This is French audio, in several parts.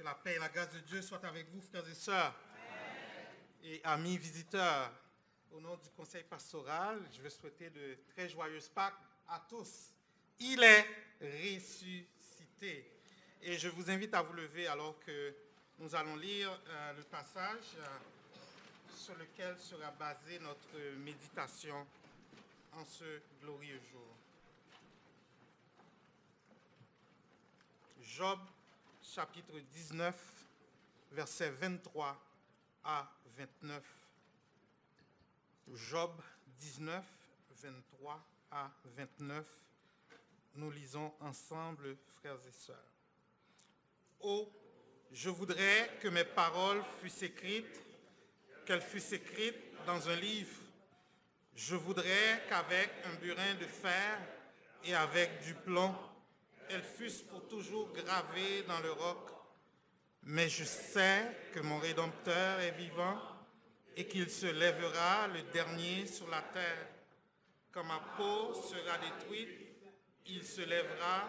Que la paix et la grâce de Dieu soient avec vous, frères et sœurs. Et amis visiteurs. Au nom du conseil pastoral, je veux souhaiter de très joyeuses Pâques à tous. Il est ressuscité. Et je vous invite à vous lever alors que nous allons lire le passage sur lequel sera basée notre méditation en ce glorieux jour. Job, chapitre 19, versets 23 à 29. Job 19, 23 à 29. Nous lisons ensemble, frères et sœurs. Oh, je voudrais que mes paroles fussent écrites, qu'elles fussent écrites dans un livre. Je voudrais qu'avec un burin de fer et avec du plomb, elles fussent pour toujours gravées dans le roc. Mais je sais que mon Rédempteur est vivant et qu'il se lèvera le dernier sur la terre. Quand ma peau sera détruite, il se lèvera.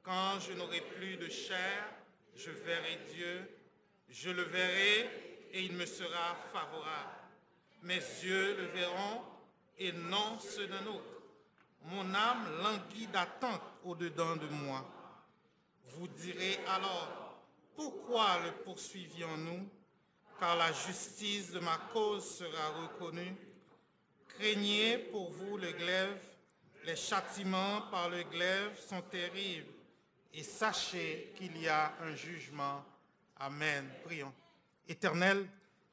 Quand je n'aurai plus de chair, je verrai Dieu. Je le verrai et il me sera favorable. Mes yeux le verront et non ceux d'un autre. Mon âme languit d'attente au-dedans de moi. Vous direz alors, pourquoi le poursuivions-nous? Car la justice de ma cause sera reconnue. Craignez pour vous le glaive, les châtiments par le glaive sont terribles. Et sachez qu'il y a un jugement. Amen. Prions. Éternel,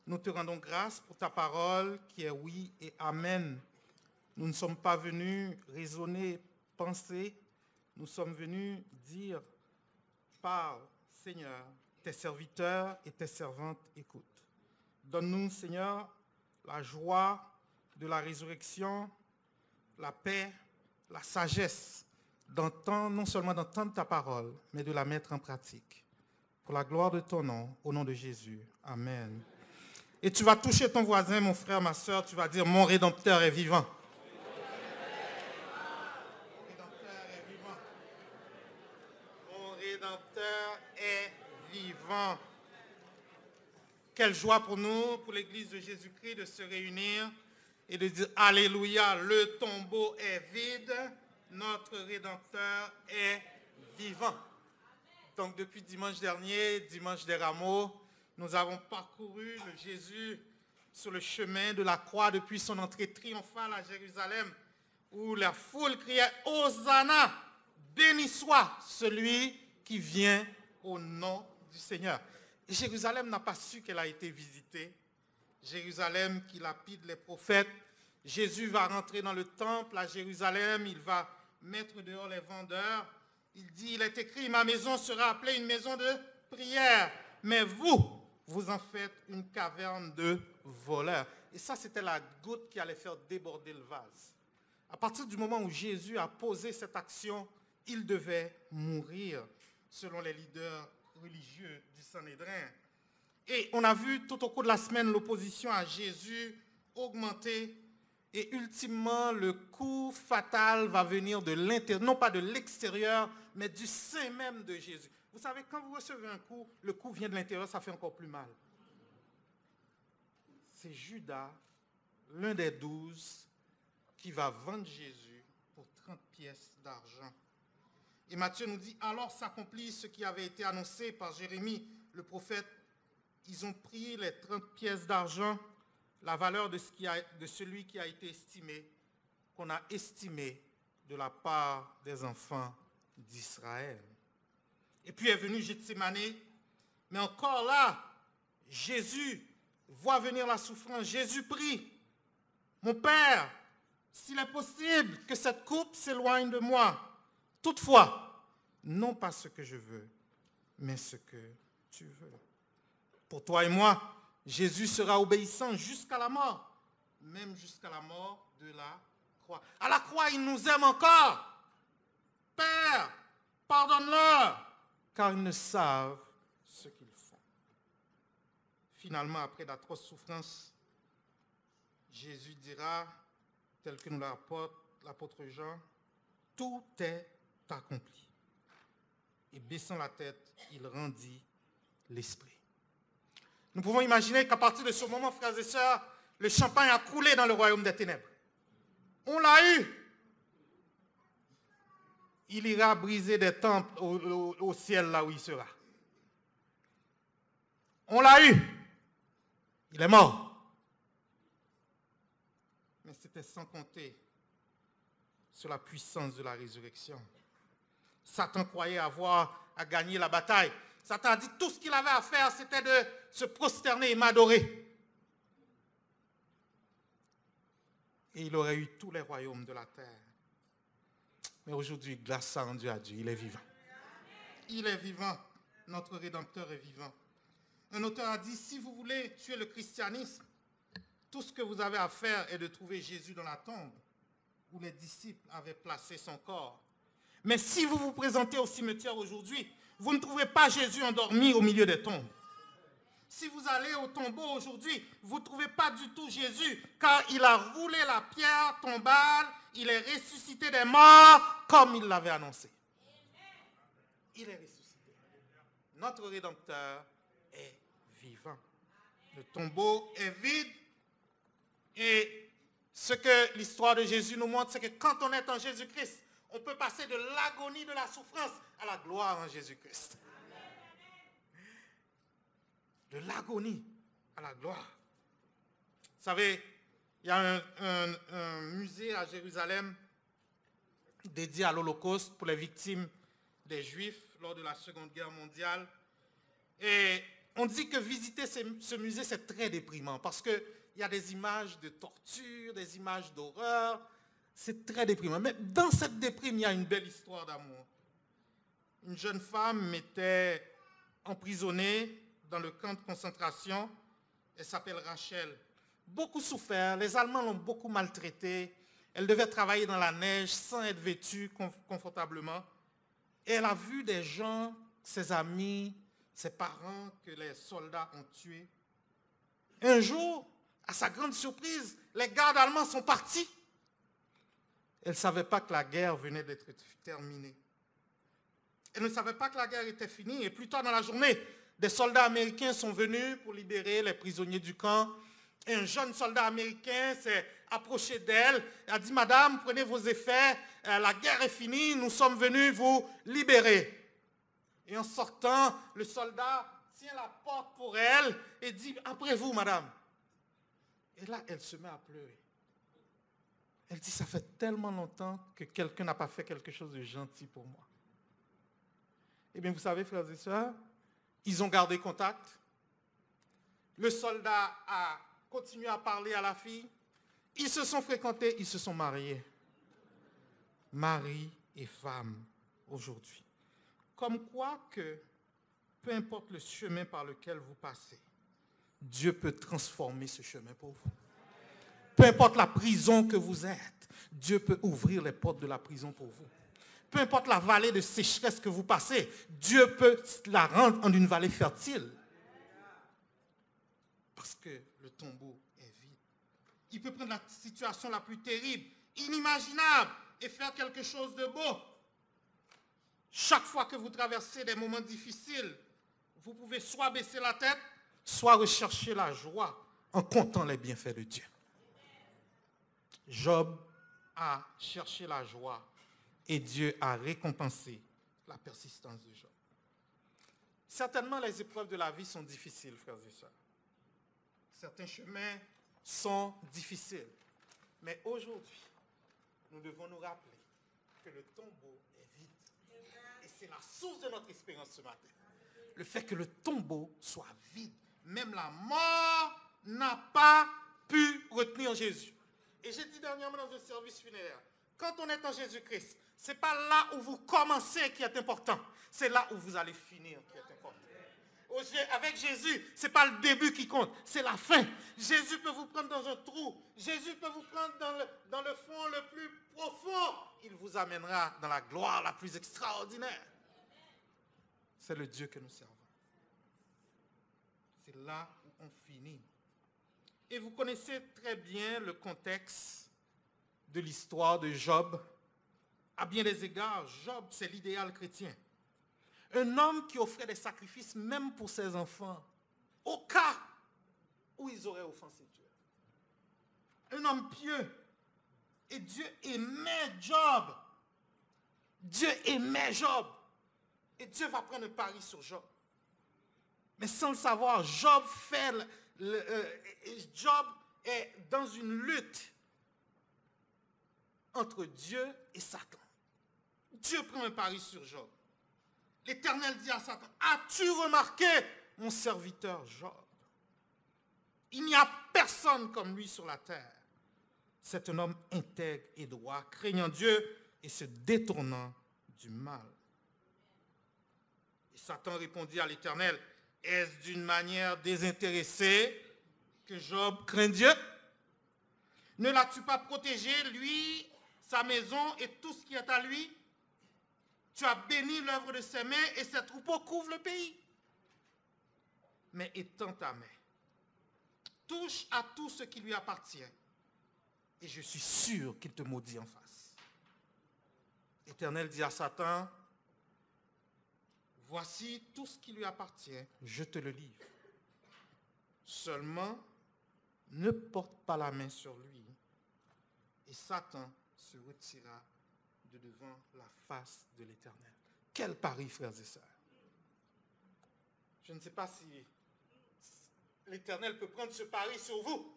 nous te rendons grâce pour ta parole qui est oui et amen. Nous ne sommes pas venus raisonner, penser. Nous sommes venus dire, parle, Seigneur, tes serviteurs et tes servantes écoutent. Donne-nous, Seigneur, la joie de la résurrection, la paix, la sagesse, d'entendre, non seulement d'entendre ta parole, mais de la mettre en pratique. Pour la gloire de ton nom, au nom de Jésus. Amen. Et tu vas toucher ton voisin, mon frère, ma soeur, tu vas dire, mon Rédempteur est vivant. Mon Rédempteur est vivant. Quelle joie pour nous, pour l'Église de Jésus-Christ, de se réunir et de dire Alléluia, le tombeau est vide, notre Rédempteur est vivant. Donc depuis dimanche dernier, dimanche des Rameaux, nous avons parcouru le Jésus sur le chemin de la croix depuis son entrée triomphale à Jérusalem, où la foule criait Hosanna, béni soit celui qui vient au nom du Seigneur. Et Jérusalem n'a pas su qu'elle a été visitée. Jérusalem qui lapide les prophètes. Jésus va rentrer dans le temple à Jérusalem, il va mettre dehors les vendeurs. Il dit, il est écrit, ma maison sera appelée une maison de prière, mais vous, vous en faites une caverne de voleurs. Et ça, c'était la goutte qui allait faire déborder le vase. À partir du moment où Jésus a posé cette action, il devait mourir, selon les leaders religieux du Sanhédrin. Et on a vu tout au cours de la semaine l'opposition à Jésus augmenter. Et ultimement, le coup fatal va venir de l'intérieur, non pas de l'extérieur, mais du sein même de Jésus. Vous savez, quand vous recevez un coup, le coup vient de l'intérieur, ça fait encore plus mal. C'est Judas, l'un des 12, qui va vendre Jésus pour 30 pièces d'argent. Et Matthieu nous dit, alors s'accomplit ce qui avait été annoncé par Jérémie, le prophète. Ils ont pris les 30 pièces d'argent, la valeur de celui qui a été estimé, qu'on a estimé de la part des enfants d'Israël. Et puis est venu Gethsémane, mais encore là, Jésus voit venir la souffrance. Jésus prie, mon Père, s'il est possible que cette coupe s'éloigne de moi. Toutefois, non pas ce que je veux, mais ce que tu veux. Pour toi et moi, Jésus sera obéissant jusqu'à la mort, même jusqu'à la mort de la croix. À la croix, il nous aime encore. Père, pardonne-leur, car ils ne savent ce qu'ils font. Finalement, après d'atroces souffrances, Jésus dira, tel que nous le rapporte l'apôtre Jean, tout est accompli. Et baissant la tête, il rendit l'Esprit. Nous pouvons imaginer qu'à partir de ce moment, frères et sœurs, le champagne a coulé dans le royaume des ténèbres. On l'a eu. Il ira briser des temples au ciel là où il sera. On l'a eu. Il est mort. Mais c'était sans compter sur la puissance de la résurrection. Satan croyait avoir à gagner la bataille. Satan a dit tout ce qu'il avait à faire, c'était de se prosterner et m'adorer. Et il aurait eu tous les royaumes de la terre. Mais aujourd'hui, grâce à Dieu, il est vivant. Il est vivant. Notre Rédempteur est vivant. Un auteur a dit, si vous voulez tuer le christianisme, tout ce que vous avez à faire est de trouver Jésus dans la tombe où les disciples avaient placé son corps. Mais si vous vous présentez au cimetière aujourd'hui, vous ne trouverez pas Jésus endormi au milieu des tombes. Si vous allez au tombeau aujourd'hui, vous ne trouvez pas du tout Jésus, car il a roulé la pierre tombale, il est ressuscité des morts, comme il l'avait annoncé. Il est ressuscité. Notre Rédempteur est vivant. Le tombeau est vide. Et ce que l'histoire de Jésus nous montre, c'est que quand on est en Jésus-Christ, on peut passer de l'agonie de la souffrance à la gloire en Jésus-Christ. De l'agonie à la gloire. Vous savez, il y a un musée à Jérusalem dédié à l'Holocauste pour les victimes des Juifs lors de la Seconde Guerre mondiale. Et on dit que visiter ce musée, c'est très déprimant parce qu'il y a des images de torture, des images d'horreur. C'est très déprimant. Mais dans cette déprime, il y a une belle histoire d'amour. Une jeune femme était emprisonnée dans le camp de concentration. Elle s'appelle Rachel. Beaucoup souffert. Les Allemands l'ont beaucoup maltraitée. Elle devait travailler dans la neige sans être vêtue confortablement. Et elle a vu des gens, ses amis, ses parents que les soldats ont tués. Un jour, à sa grande surprise, les gardes allemands sont partis. Elle ne savait pas que la guerre venait d'être terminée. Elle ne savait pas que la guerre était finie. Et plus tard dans la journée, des soldats américains sont venus pour libérer les prisonniers du camp. Et un jeune soldat américain s'est approché d'elle, a dit « Madame, prenez vos effets, la guerre est finie, nous sommes venus vous libérer. » Et en sortant, le soldat tient la porte pour elle et dit « Après vous, madame. » Et là, elle se met à pleurer. Elle dit « Ça fait tellement longtemps que quelqu'un n'a pas fait quelque chose de gentil pour moi. » Eh bien, vous savez, frères et sœurs, ils ont gardé contact. Le soldat a continué à parler à la fille. Ils se sont fréquentés, ils se sont mariés. Mari et femme aujourd'hui. Comme quoi que, peu importe le chemin par lequel vous passez, Dieu peut transformer ce chemin pour vous. Peu importe la prison que vous êtes, Dieu peut ouvrir les portes de la prison pour vous. Peu importe la vallée de sécheresse que vous passez, Dieu peut la rendre en une vallée fertile. Parce que le tombeau est vide. Il peut prendre la situation la plus terrible, inimaginable, et faire quelque chose de beau. Chaque fois que vous traversez des moments difficiles, vous pouvez soit baisser la tête, soit rechercher la joie en comptant les bienfaits de Dieu. Job a cherché la joie et Dieu a récompensé la persistance de Job. Certainement, les épreuves de la vie sont difficiles, frères et sœurs. Certains chemins sont difficiles. Mais aujourd'hui, nous devons nous rappeler que le tombeau est vide. Et c'est la source de notre espérance ce matin. Le fait que le tombeau soit vide. Même la mort n'a pas pu retenir Jésus. Et j'ai dit dernièrement dans un service funéraire, quand on est en Jésus-Christ, ce n'est pas là où vous commencez qui est important. C'est là où vous allez finir qui est important. Avec Jésus, ce n'est pas le début qui compte, c'est la fin. Jésus peut vous prendre dans un trou. Jésus peut vous prendre dans le fond le plus profond. Il vous amènera dans la gloire la plus extraordinaire. C'est le Dieu que nous servons. C'est là où on finit. Et vous connaissez très bien le contexte de l'histoire de Job. À bien des égards, Job, c'est l'idéal chrétien. Un homme qui offrait des sacrifices même pour ses enfants, au cas où ils auraient offensé Dieu. Un homme pieux. Et Dieu aimait Job. Dieu aimait Job. Et Dieu va prendre un pari sur Job. Mais sans le savoir, Job est dans une lutte entre Dieu et Satan. Dieu prend un pari sur Job. L'Éternel dit à Satan, as-tu remarqué mon serviteur Job? Il n'y a personne comme lui sur la terre. C'est un homme intègre et droit, craignant Dieu et se détournant du mal. Et Satan répondit à l'Éternel, est-ce d'une manière désintéressée que Job craint Dieu? Ne l'as-tu pas protégé, lui, sa maison et tout ce qui est à lui? Tu as béni l'œuvre de ses mains et ses troupeaux couvrent le pays. Mais étends ta main, touche à tout ce qui lui appartient, et je suis sûr qu'il te maudit en face. L'Éternel dit à Satan, voici tout ce qui lui appartient, je te le livre. Seulement, ne porte pas la main sur lui. Et Satan se retira de devant la face de l'Éternel. Quel pari, frères et sœurs. Je ne sais pas si l'Éternel peut prendre ce pari sur vous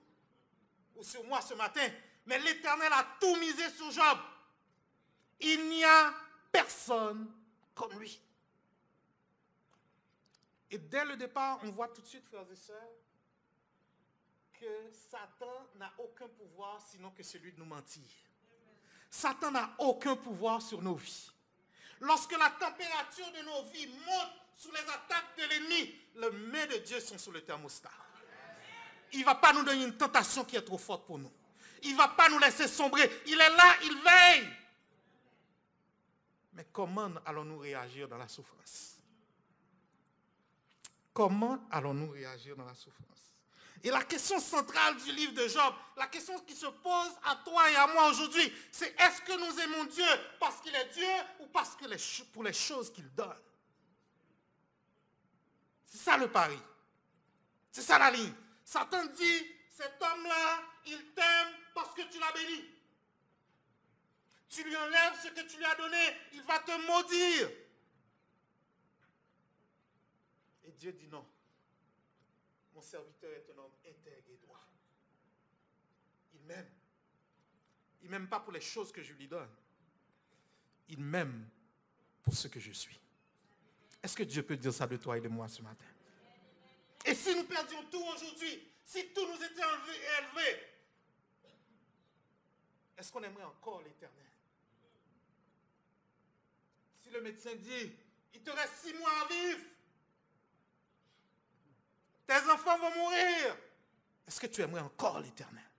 ou sur moi ce matin, mais l'Éternel a tout misé sur Job. Il n'y a personne comme lui. Et dès le départ, on voit tout de suite, frères et sœurs, que Satan n'a aucun pouvoir sinon que celui de nous mentir. Satan n'a aucun pouvoir sur nos vies. Lorsque la température de nos vies monte sous les attaques de l'ennemi, les mains de Dieu sont sur le thermostat. Il ne va pas nous donner une tentation qui est trop forte pour nous. Il ne va pas nous laisser sombrer. Il est là, il veille. Mais comment allons-nous réagir dans la souffrance? Comment allons-nous réagir dans la souffrance? Et la question centrale du livre de Job, la question qui se pose à toi et à moi aujourd'hui, c'est est-ce que nous aimons Dieu parce qu'il est Dieu ou parce que pour les choses qu'il donne? C'est ça le pari. C'est ça la ligne. Satan dit, cet homme-là, il t'aime parce que tu l'as béni. Tu lui enlèves ce que tu lui as donné, il va te maudire. Et Dieu dit non. Mon serviteur est un homme intègre et droit. Il m'aime. Il ne m'aime pas pour les choses que je lui donne. Il m'aime pour ce que je suis. Est-ce que Dieu peut dire ça de toi et de moi ce matin? Et si nous perdions tout aujourd'hui, si tout nous était élevé, est-ce qu'on aimerait encore l'Éternel? Si le médecin dit, il te reste 6 mois à vivre, tes enfants vont mourir, est-ce que tu aimerais encore l'Éternel?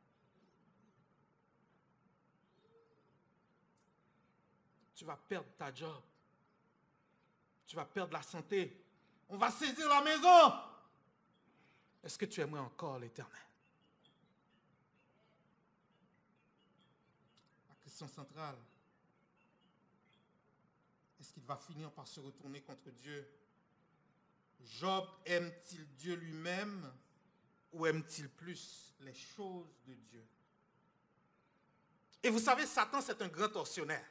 Tu vas perdre ta job. Tu vas perdre la santé. On va saisir la maison. Est-ce que tu aimerais encore l'Éternel? La question centrale, est-ce qu'il va finir par se retourner contre Dieu? Job aime-t-il Dieu lui-même ou aime-t-il plus les choses de Dieu? Et vous savez, Satan, c'est un grand tortionnaire.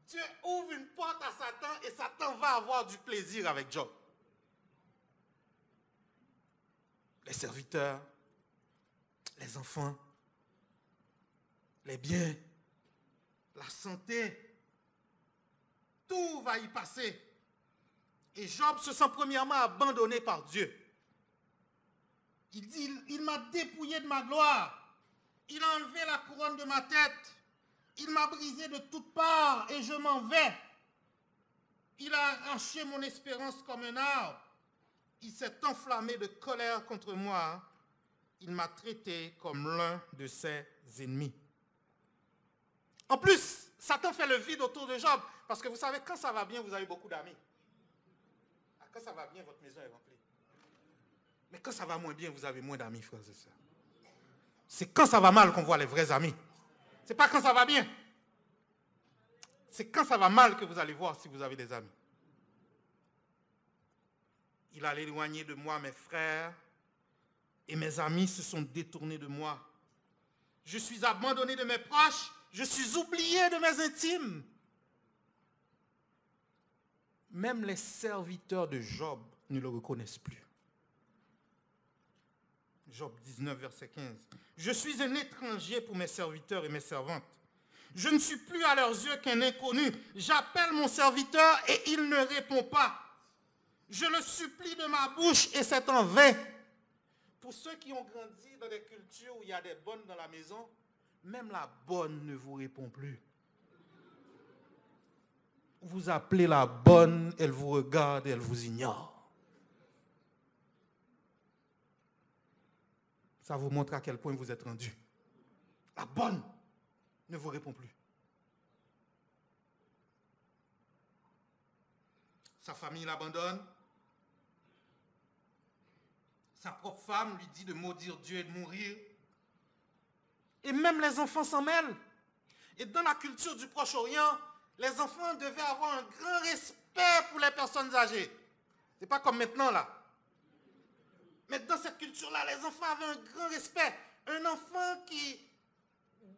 Dieu ouvre une porte à Satan et Satan va avoir du plaisir avec Job. Les serviteurs, les enfants, les biens, la santé, tout va y passer. Et Job se sent premièrement abandonné par Dieu. Il dit, il m'a dépouillé de ma gloire. Il a enlevé la couronne de ma tête. Il m'a brisé de toutes parts et je m'en vais. Il a arraché mon espérance comme un arbre. Il s'est enflammé de colère contre moi. Il m'a traité comme l'un de ses ennemis. En plus, Satan fait le vide autour de Job. Parce que vous savez, quand ça va bien, vous avez beaucoup d'amis. Quand ça va bien, votre maison est remplie. Mais quand ça va moins bien, vous avez moins d'amis, frères et sœurs. C'est quand ça va mal qu'on voit les vrais amis. Ce n'est pas quand ça va bien. C'est quand ça va mal que vous allez voir si vous avez des amis. Il a éloigné de moi mes frères et mes amis se sont détournés de moi. Je suis abandonné de mes proches, je suis oublié de mes intimes. Même les serviteurs de Job ne le reconnaissent plus. Job 19, verset 15. Je suis un étranger pour mes serviteurs et mes servantes. Je ne suis plus à leurs yeux qu'un inconnu. J'appelle mon serviteur et il ne répond pas. Je le supplie de ma bouche et c'est en vain. Pour ceux qui ont grandi dans des cultures où il y a des bonnes dans la maison, même la bonne ne vous répond plus. Vous appelez la bonne, elle vous regarde et elle vous ignore. Ça vous montre à quel point vous êtes rendu. La bonne ne vous répond plus. Sa famille l'abandonne. Sa propre femme lui dit de maudire Dieu et de mourir. Et même les enfants s'en mêlent. Et dans la culture du Proche-Orient, les enfants devaient avoir un grand respect pour les personnes âgées. Ce n'est pas comme maintenant là. Mais dans cette culture-là, les enfants avaient un grand respect. Un enfant qui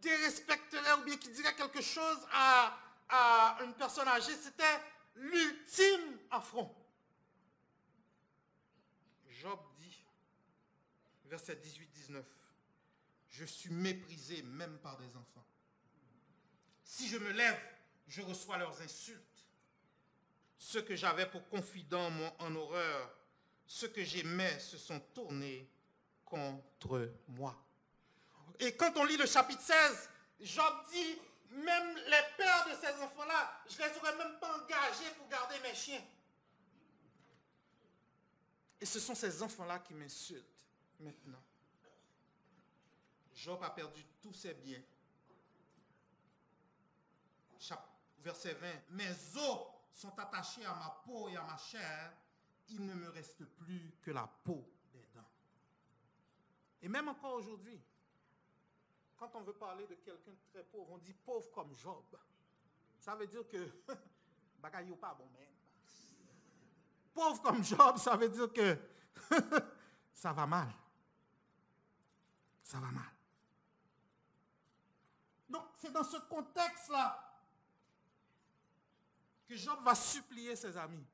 dérespecterait ou bien qui dirait quelque chose à une personne âgée, c'était l'ultime affront. Job dit, verset 18-19, je suis méprisé même par des enfants. Si je me lève, je reçois leurs insultes. Ceux que j'avais pour confidents m'ont en horreur. Ceux que j'aimais se sont tournés contre moi. Et quand on lit le chapitre 16, Job dit, même les pères de ces enfants-là, je ne les aurais même pas engagés pour garder mes chiens. Et ce sont ces enfants-là qui m'insultent maintenant. Job a perdu tous ses biens. Verset 20, mes os sont attachés à ma peau et à ma chair, il ne me reste plus que la peau des dents. Et même encore aujourd'hui, quand on veut parler de quelqu'un de très pauvre, on dit pauvre comme Job. Ça veut dire que bagaille pas bon même. Pauvre comme Job, ça veut dire que ça va mal. Ça va mal. Donc c'est dans ce contexte-là que Job va supplier ses amis.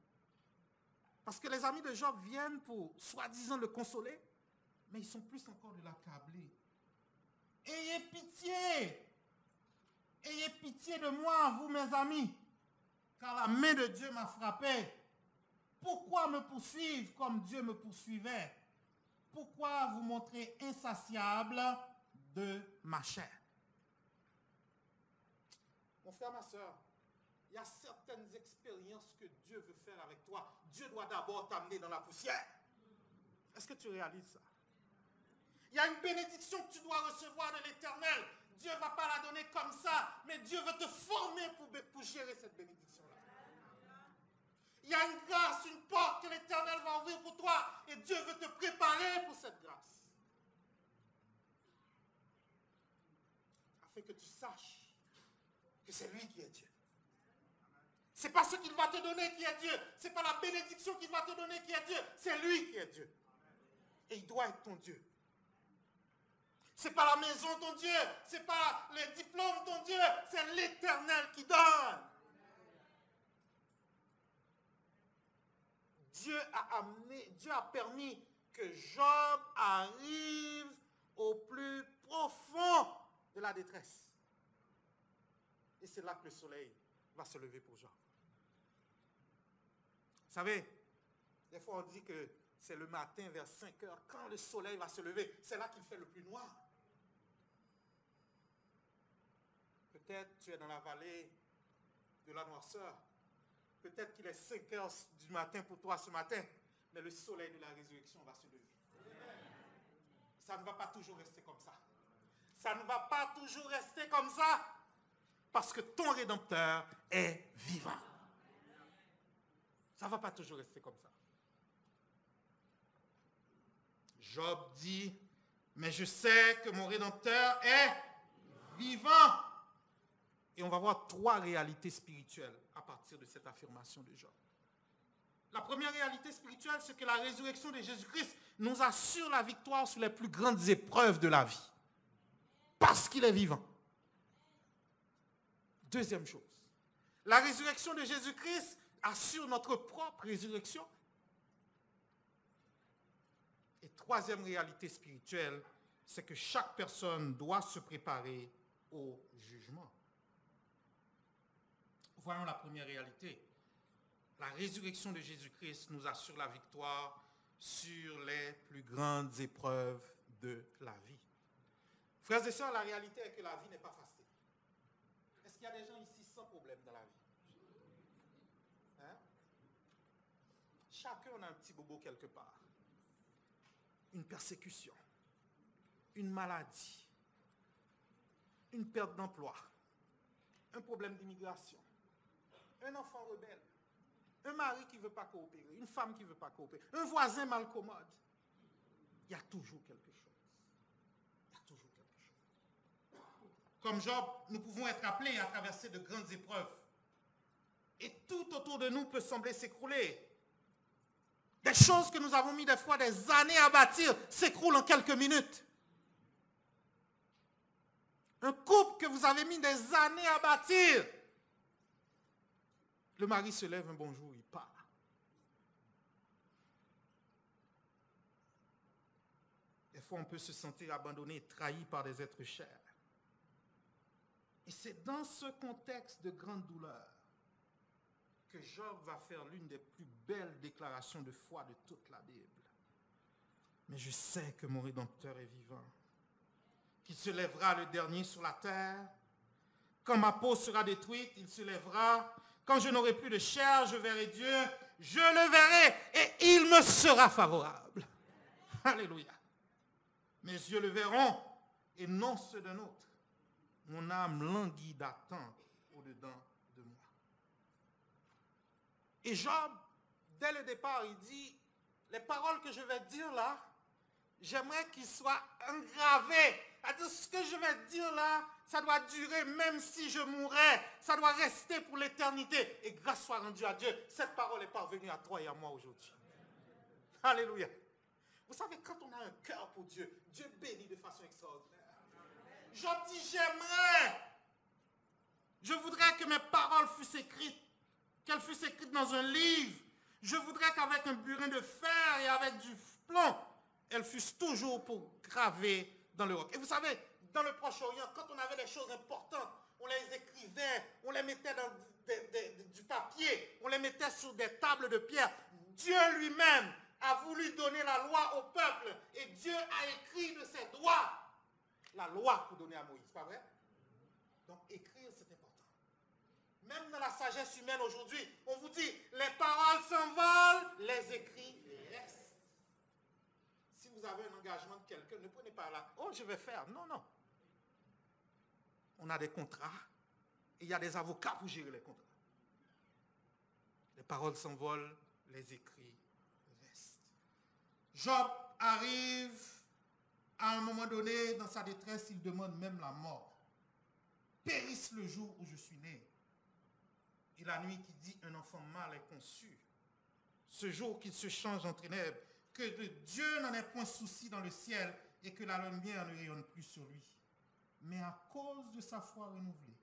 Parce que les amis de Job viennent pour soi-disant le consoler, mais ils sont plus encore de l'accabler. Ayez pitié! Ayez pitié de moi, vous mes amis, car la main de Dieu m'a frappé. Pourquoi me poursuivre comme Dieu me poursuivait? Pourquoi vous montrer insatiable de ma chair? Mon frère, ma soeur, il y a certaines expériences que Dieu veut faire avec toi. Dieu doit d'abord t'amener dans la poussière. Est-ce que tu réalises ça? Il y a une bénédiction que tu dois recevoir de l'Éternel. Dieu ne va pas la donner comme ça, mais Dieu veut te former pour gérer cette bénédiction-là. Il y a une grâce, une porte que l'Éternel va ouvrir pour toi et Dieu veut te préparer pour cette grâce. Afin que tu saches que c'est lui qui est Dieu. Ce n'est pas ce qu'il va te donner qui est Dieu. Ce n'est pas la bénédiction qu'il va te donner qui est Dieu. C'est lui qui est Dieu. Et il doit être ton Dieu. Ce n'est pas la maison ton Dieu. Ce n'est pas les diplômes ton Dieu. C'est l'Éternel qui donne. Dieu a permis que Job arrive au plus profond de la détresse. Et c'est là que le soleil va se lever pour Job. Vous savez, des fois on dit que c'est le matin vers 5 heures, quand le soleil va se lever, c'est là qu'il fait le plus noir. Peut-être tu es dans la vallée de la noirceur. Peut-être qu'il est 5 heures du matin pour toi ce matin, mais le soleil de la résurrection va se lever. Ça ne va pas toujours rester comme ça. Ça ne va pas toujours rester comme ça, parce que ton Rédempteur est vivant. Ça ne va pas toujours rester comme ça. Job dit, mais je sais que mon Rédempteur est vivant. Et on va voir 3 réalités spirituelles à partir de cette affirmation de Job. La première réalité spirituelle, c'est que la résurrection de Jésus-Christ nous assure la victoire sur les plus grandes épreuves de la vie. Parce qu'il est vivant. Deuxième chose, la résurrection de Jésus-Christ assure notre propre résurrection. Et troisième réalité spirituelle, c'est que chaque personne doit se préparer au jugement. Voyons la première réalité. La résurrection de Jésus-Christ nous assure la victoire sur les plus grandes épreuves de la vie. Frères et sœurs, la réalité est que la vie n'est pas facile. Est-ce qu'il y a des gens ici sans problème dans la vie? Hein? Chacun a un petit bobo quelque part. Une persécution, une maladie, une perte d'emploi, un problème d'immigration, un enfant rebelle, un mari qui ne veut pas coopérer, une femme qui ne veut pas coopérer, un voisin malcommode. Il y a toujours quelque chose. Il y a toujours quelque chose. Comme Job, nous pouvons être appelés à traverser de grandes épreuves. Et tout autour de nous peut sembler s'écrouler. Des choses que nous avons mis des fois des années à bâtir s'écroulent en quelques minutes. Un couple que vous avez mis des années à bâtir. Le mari se lève un bon jour, il part. Des fois, on peut se sentir abandonné et trahi par des êtres chers. Et c'est dans ce contexte de grande douleur que Job va faire l'une des plus belles déclarations de foi de toute la Bible. Mais je sais que mon Rédempteur est vivant, qu'il se lèvera le dernier sur la terre. Quand ma peau sera détruite, il se lèvera. Quand je n'aurai plus de chair, je verrai Dieu. Je le verrai et il me sera favorable. Alléluia. Mes yeux le verront et non ceux d'un autre. Mon âme languit d'attente au-dedans de moi. Et Job, dès le départ, il dit, les paroles que je vais dire là, j'aimerais qu'ils soient engravées. C'est-à-dire, ce que je vais dire là, ça doit durer même si je mourrais. Ça doit rester pour l'éternité. Et grâce soit rendue à Dieu, cette parole est parvenue à toi et à moi aujourd'hui. Alléluia. Vous savez, quand on a un cœur pour Dieu, Dieu bénit de façon extraordinaire. Job dit, j'aimerais. Je voudrais que mes paroles fussent écrites. Qu'elles fussent écrites dans un livre. Je voudrais qu'avec un burin de fer et avec du plomb, elles fussent toujours pour graver dans le roc. Et vous savez, dans le Proche-Orient, quand on avait des choses importantes, on les écrivait, on les mettait dans du papier, on les mettait sur des tables de pierre. Dieu lui-même a voulu donner la loi au peuple et Dieu a écrit de ses doigts la loi pour donner à Moïse, pas vrai? Donc écrire, c'est important. Même dans la sagesse humaine aujourd'hui, on vous dit, les paroles s'envolent, les écrits restent. Si vous avez un engagement de quelqu'un, ne prenez pas là, oh je vais faire. Non, non. On a des contrats et il y a des avocats pour gérer les contrats. Les paroles s'envolent, les écrits restent. Job arrive à un moment donné, dans sa détresse, il demande même la mort. Périsse le jour où je suis né. Et la nuit qui dit, un enfant mâle est conçu. Ce jour qu'il se change en ténèbres, que Dieu n'en ait point souci dans le ciel et que la lumière ne rayonne plus sur lui. Mais à cause de sa foi renouvelée,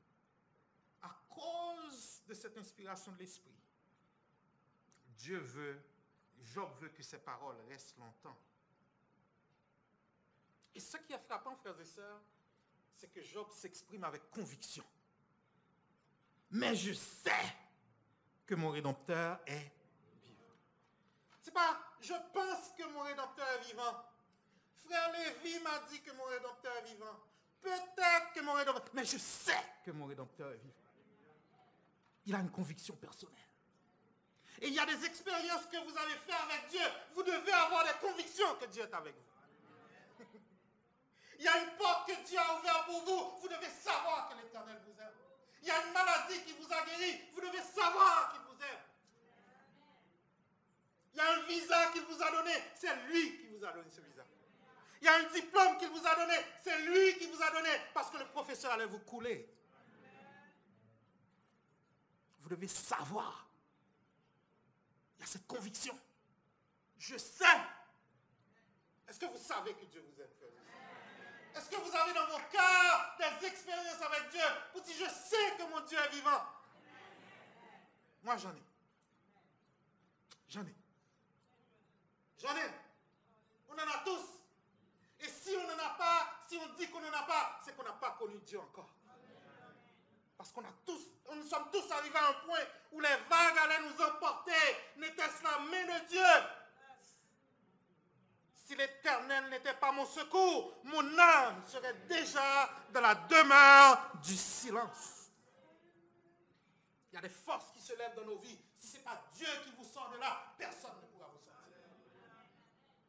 à cause de cette inspiration de l'Esprit, Job veut que ses paroles restent longtemps. Et ce qui est frappant, frères et sœurs, c'est que Job s'exprime avec conviction. Mais je sais que mon Rédempteur est vivant. C'est pas, je pense que mon Rédempteur est vivant. Frère Lévi m'a dit que mon Rédempteur est vivant. Peut-être que mon Rédempteur... Mais je sais que mon Rédempteur est vivant. Il a une conviction personnelle. Et il y a des expériences que vous avez faites avec Dieu. Vous devez avoir des convictions que Dieu est avec vous. Il y a une porte que Dieu a ouverte pour vous. Vous devez savoir que l'Éternel vous aime. Il y a une maladie qui vous a guéri. Vous devez savoir qu'il vous aime. Il y a un visa qu'il vous a donné. C'est lui qui vous a donné ce visa. Il y a un diplôme qu'il vous a donné. C'est lui qui vous a donné. Parce que le professeur allait vous couler. Vous devez savoir. Il y a cette conviction. Je sais. Est-ce que vous savez que Dieu vous aime, frères et sœurs? Est-ce que vous avez dans vos cœurs des expériences avec Dieu? Vous dites, je sais que mon Dieu est vivant. Moi, j'en ai. J'en ai. J'en ai. On en a tous. Et si on n'en a pas, si on dit qu'on n'en a pas, c'est qu'on n'a pas connu Dieu encore. Parce qu'on a tous, nous sommes tous arrivés à un point où les vagues allaient nous emporter. N'était-ce la main de Dieu? Si l'Éternel n'était pas mon secours, mon âme serait déjà dans la demeure du silence. Il y a des forces qui se lèvent dans nos vies. Si ce n'est pas Dieu qui vous sort de là, personne ne pourra vous sortir.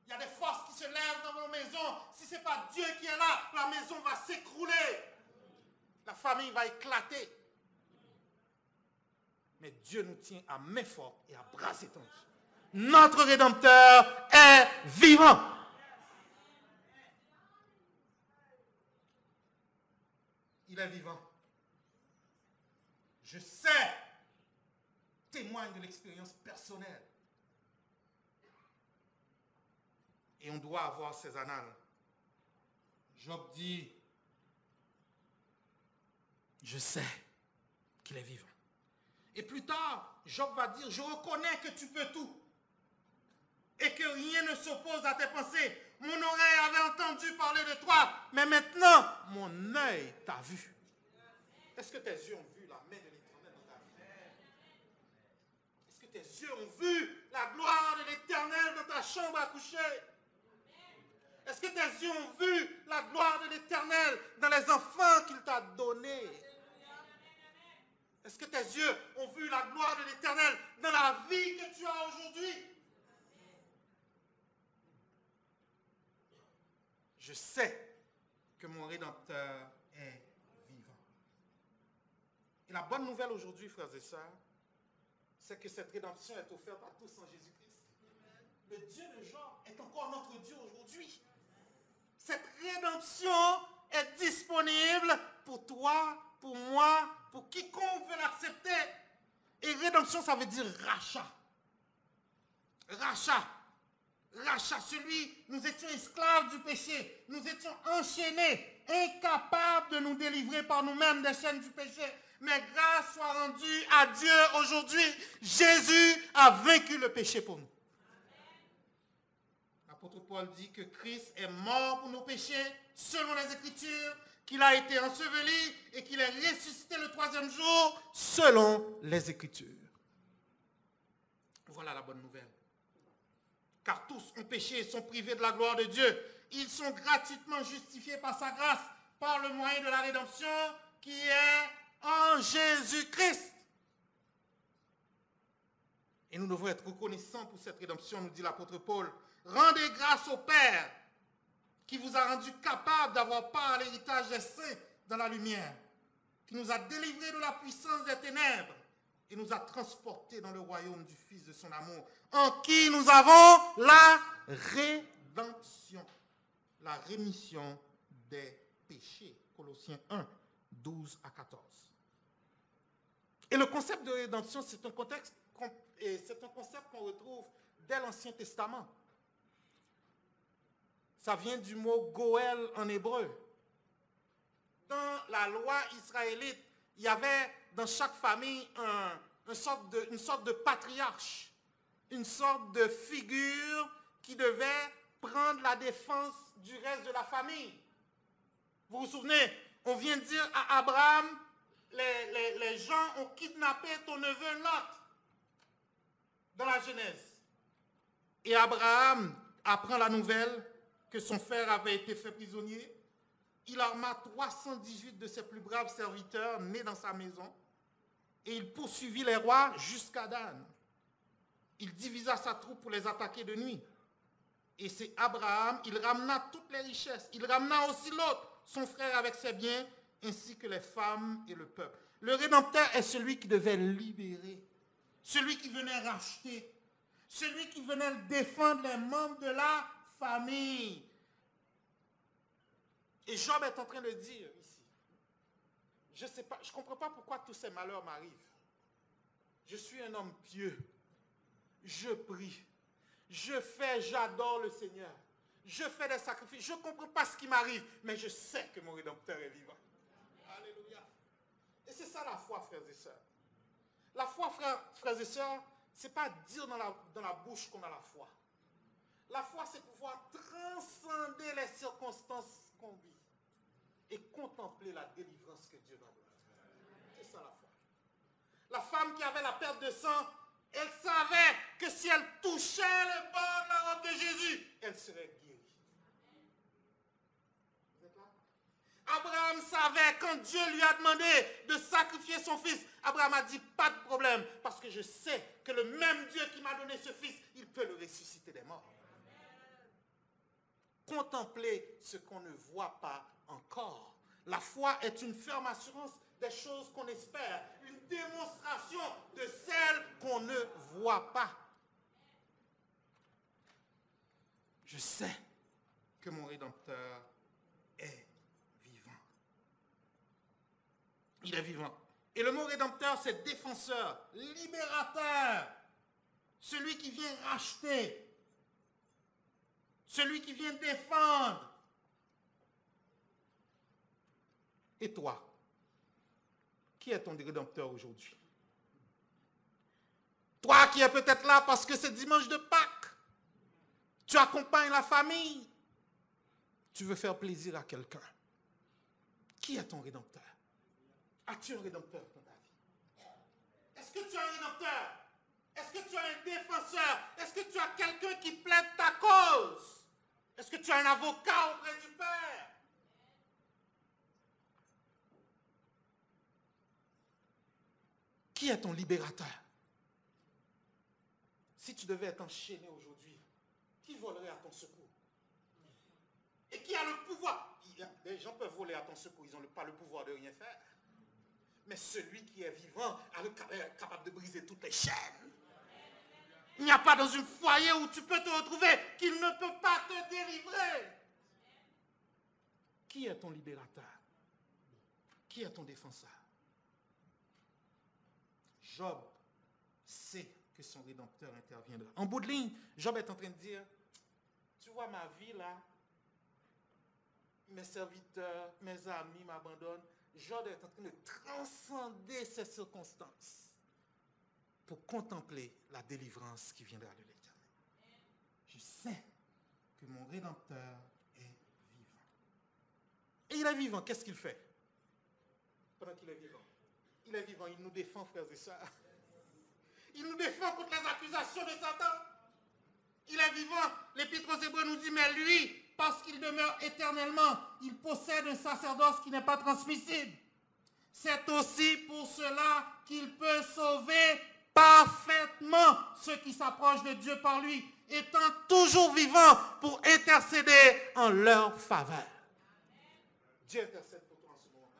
Il y a des forces qui se lèvent dans nos maisons. Si ce n'est pas Dieu qui est là, la maison va s'écrouler. La famille va éclater. Mais Dieu nous tient à main forte et à bras étendus. Notre Rédempteur est vivant. Il est vivant. Je sais, témoigne de l'expérience personnelle. Et on doit avoir ces annales. Job dit, je sais qu'il est vivant. Et plus tard, Job va dire, je reconnais que tu peux tout. Et que rien ne s'oppose à tes pensées. Mon oreille avait entendu parler de toi, mais maintenant, mon œil t'a vu. Est-ce que tes yeux ont vu la main de l'Éternel dans ta vie? Est-ce que tes yeux ont vu la gloire de l'Éternel dans ta chambre à coucher? Est-ce que tes yeux ont vu la gloire de l'Éternel dans les enfants qu'il t'a donnés? Est-ce que tes yeux ont vu la gloire de l'Éternel dans la vie que tu as aujourd'hui? Je sais que mon Rédempteur est vivant. Et la bonne nouvelle aujourd'hui, frères et sœurs, c'est que cette rédemption est offerte à tous en Jésus-Christ. Le Dieu de Job est encore notre Dieu aujourd'hui. Cette rédemption est disponible pour toi, pour moi, pour quiconque veut l'accepter. Et rédemption, ça veut dire rachat. Rachat. Rachat, nous étions esclaves du péché. Nous étions enchaînés, incapables de nous délivrer par nous-mêmes des chaînes du péché. Mais grâce soit rendue à Dieu aujourd'hui. Jésus a vaincu le péché pour nous. L'apôtre Paul dit que Christ est mort pour nos péchés, selon les Écritures, qu'il a été enseveli et qu'il est ressuscité le 3e jour, selon les Écritures. Voilà la bonne nouvelle. Car tous ont péché et sont privés de la gloire de Dieu. Ils sont gratuitement justifiés par sa grâce, par le moyen de la rédemption qui est en Jésus-Christ. Et nous devons être reconnaissants pour cette rédemption, nous dit l'apôtre Paul. Rendez grâce au Père qui vous a rendu capable d'avoir part à l'héritage des saints dans la lumière, qui nous a délivrés de la puissance des ténèbres et nous a transportés dans le royaume du Fils de son amour, en qui nous avons la rédemption, la rémission des péchés. Colossiens 1, 12 à 14. Et le concept de rédemption, c'est un concept qu'on retrouve dès l'Ancien Testament. Ça vient du mot Goël en hébreu. Dans la loi israélite, il y avait dans chaque famille une sorte de patriarche, une sorte de figure qui devait prendre la défense du reste de la famille. Vous vous souvenez, on vient de dire à Abraham, les gens ont kidnappé ton neveu Lot dans la Genèse. Et Abraham apprend la nouvelle que son frère avait été fait prisonnier. Il arma 318 de ses plus braves serviteurs nés dans sa maison et il poursuivit les rois jusqu'à Dan. Il divisa sa troupe pour les attaquer de nuit. Et c'est Abraham, il ramena toutes les richesses. Il ramena aussi l'autre, son frère avec ses biens, ainsi que les femmes et le peuple. Le Rédempteur est celui qui devait libérer, celui qui venait racheter, celui qui venait défendre les membres de la famille. Et Job est en train de dire ici, je ne comprends pas pourquoi tous ces malheurs m'arrivent. Je suis un homme pieux. je prie, j'adore le Seigneur, je fais des sacrifices, je ne comprends pas ce qui m'arrive, mais je sais que mon Rédempteur est vivant. Alléluia. Et c'est ça la foi, frères et sœurs. La foi, frères et sœurs, ce n'est pas dire dans la bouche qu'on a la foi. La foi, c'est pouvoir transcender les circonstances qu'on vit et contempler la délivrance que Dieu va donner. C'est ça la foi. La femme qui avait la perte de sang, elle savait que si elle touchait le bord de la robe de Jésus, elle serait guérie. Vous êtes là? Abraham savait, quand Dieu lui a demandé de sacrifier son fils, Abraham a dit, pas de problème, parce que je sais que le même Dieu qui m'a donné ce fils, il peut le ressusciter des morts. Contempler ce qu'on ne voit pas encore. La foi est une ferme assurance des choses qu'on espère, une démonstration de celles qu'on ne voit pas. Je sais que mon Rédempteur est vivant. Il est vivant. Et le mot Rédempteur, c'est défenseur, libérateur, celui qui vient racheter, celui qui vient défendre. Et toi, qui est ton Rédempteur aujourd'hui? Toi qui es peut-être là parce que c'est dimanche de Pâques, tu accompagnes la famille, tu veux faire plaisir à quelqu'un. Qui est ton Rédempteur? As-tu un Rédempteur dans ta vie? Est-ce que tu as un Rédempteur? Est-ce que tu as un défenseur? Est-ce que tu as quelqu'un qui plaide ta cause? Est-ce que tu as un avocat auprès du Père? Qui est ton libérateur? Si tu devais être enchaîné aujourd'hui, qui volerait à ton secours? Et qui a le pouvoir? Les gens peuvent voler à ton secours, ils n'ont pas le pouvoir de rien faire. Mais celui qui est vivant est capable de briser toutes les chaînes. Il n'y a pas dans un foyer où tu peux te retrouver qu'il ne peut pas te délivrer. Qui est ton libérateur? Qui est ton défenseur? Job sait que son Rédempteur interviendra. En bout de ligne, Job est en train de dire, tu vois ma vie là, mes serviteurs, mes amis m'abandonnent. Job est en train de transcender ces circonstances pour contempler la délivrance qui viendra de l'Éternel. Je sais que mon Rédempteur est vivant. Et il est vivant, qu'est-ce qu'il fait pendant qu'il est vivant? Il est vivant, il nous défend, frères et sœurs. Il nous défend contre les accusations de Satan. Il est vivant. L'Épître aux Hébreux nous dit, mais lui, parce qu'il demeure éternellement, il possède un sacerdoce qui n'est pas transmissible. C'est aussi pour cela qu'il peut sauver parfaitement ceux qui s'approchent de Dieu par lui, étant toujours vivant pour intercéder en leur faveur. Dieu intercède pour toi en ce moment.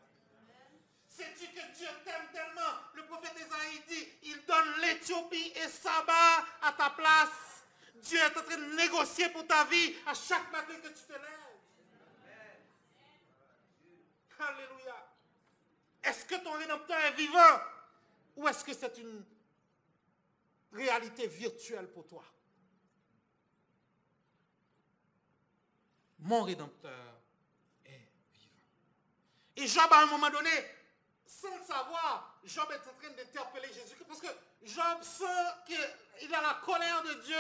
Sais-tu que Dieu t'aime tellement? Le prophète Ésaïe dit, il donne l'Éthiopie et Saba à ta place. Dieu est en train de négocier pour ta vie à chaque matin que tu te lèves. Alléluia. Est-ce que ton Rédempteur est vivant? Ou est-ce que c'est une réalité virtuelle pour toi? Mon Rédempteur est vivant. Et Job, à un moment donné, sans le savoir, Job est en train d'interpeller Jésus-Christ parce que Job sent qu'il a la colère de Dieu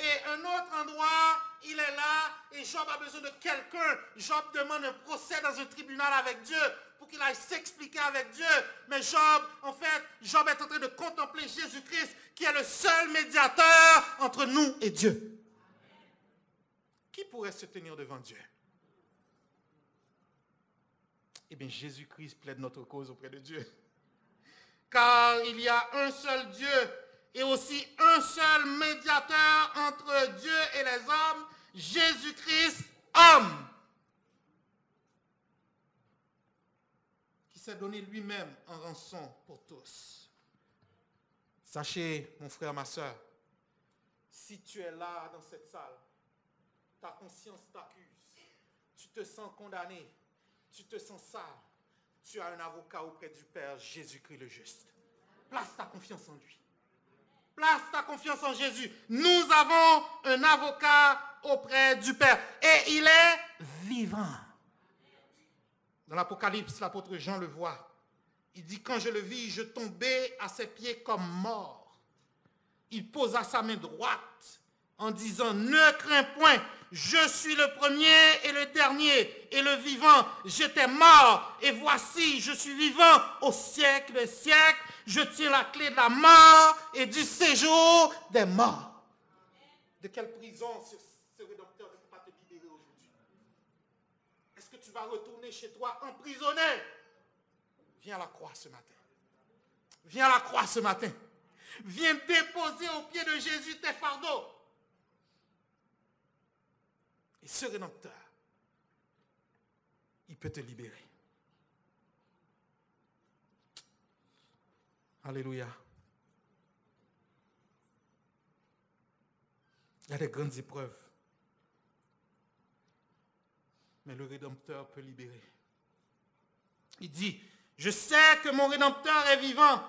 et un autre endroit, il est là et Job a besoin de quelqu'un. Job demande un procès dans un tribunal avec Dieu pour qu'il aille s'expliquer avec Dieu. Mais Job, en fait, Job est en train de contempler Jésus-Christ qui est le seul médiateur entre nous et Dieu. Qui pourrait se tenir devant Dieu? Eh bien, Jésus-Christ plaide notre cause auprès de Dieu. Car il y a un seul Dieu et aussi un seul médiateur entre Dieu et les hommes, Jésus-Christ, homme, qui s'est donné lui-même en rançon pour tous. Sachez, mon frère, ma soeur, si tu es là dans cette salle, ta conscience t'accuse, tu te sens condamné, tu te sens sale, tu as un avocat auprès du Père, Jésus-Christ le juste. Place ta confiance en lui. Place ta confiance en Jésus. Nous avons un avocat auprès du Père. Et il est vivant. Dans l'Apocalypse, l'apôtre Jean le voit. Il dit, quand je le vis, je tombais à ses pieds comme mort. Il posa sa main droite en disant, ne crains point, je suis le premier et le dernier et le vivant. J'étais mort et voici, je suis vivant au siècle des siècles. Je tiens la clé de la mort et du séjour des morts. De quelle prison ce rédempteur ne peut pas te libérer aujourd'hui? Est-ce que tu vas retourner chez toi emprisonné? Viens à la croix ce matin. Viens à la croix ce matin. Viens déposer au pied de Jésus tes fardeaux. Et ce rédempteur, il peut te libérer. Alléluia. Il y a des grandes épreuves. Mais le Rédempteur peut libérer. Il dit, je sais que mon Rédempteur est vivant